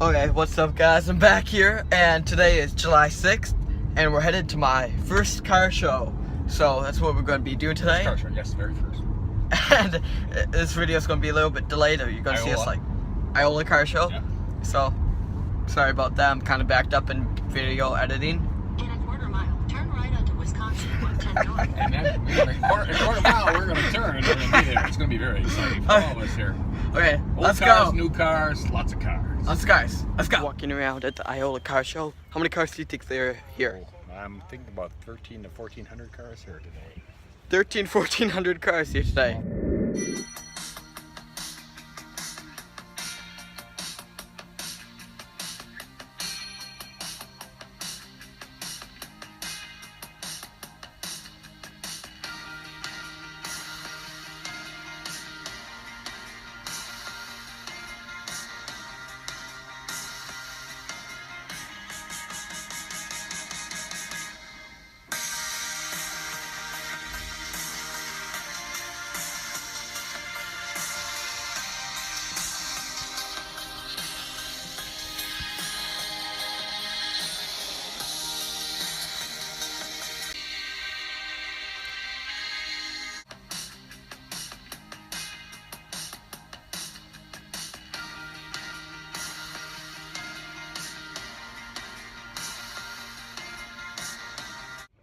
Okay, what's up guys? I'm back here and today is July 6th and we're headed to my first car show. So that's what we're going to be doing today. First car show, yes, very first. And this video is going to be a little bit delayed, or you're going to see us like Iola car show. Yeah. So, sorry about that, I'm kind of backed up in video editing. In a quarter mile, turn right onto Wisconsin 110 North. And then in a quarter mile, we're going to turn and we're going to be there. It's going to be very exciting for all of us here. Okay, Old cars, new cars, lots of cars. Let's guys, let's go. Walking around at the Iola car show. How many cars do you think there are here? Oh, I'm thinking about 13 to 1,400 cars here today. 1,400 cars here today.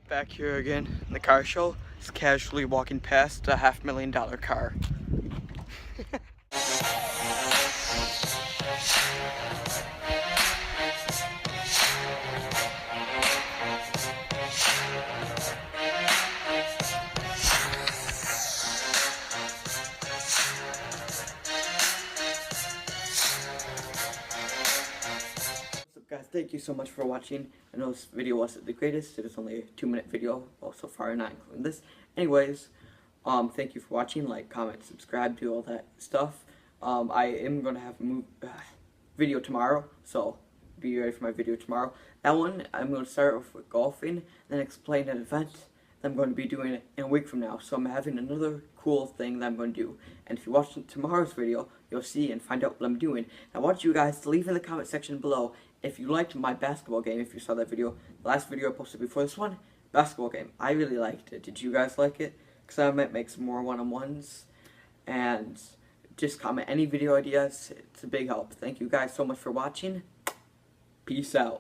Back here again in the car show, just casually walking past a $500,000 car. Guys, thank you so much for watching. I know this video wasn't the greatest. It is only a 2-minute video, well, so far, not including this. Anyways, thank you for watching. Like, comment, subscribe, do all that stuff. I am going to have a video tomorrow, so be ready for my video tomorrow. That one, I'm going to start off with golfing, then explain an event that I'm going to be doing in a week from now. So I'm having another cool thing that I'm going to do. And if you watch tomorrow's video, you'll see and find out what I'm doing. I want you guys to leave in the comment section below if you liked my basketball game, if you saw that video. The last video I posted before this one, basketball game. I really liked it. Did you guys like it? Because I might make some more one-on-ones. And just comment any video ideas. It's a big help. Thank you guys so much for watching. Peace out.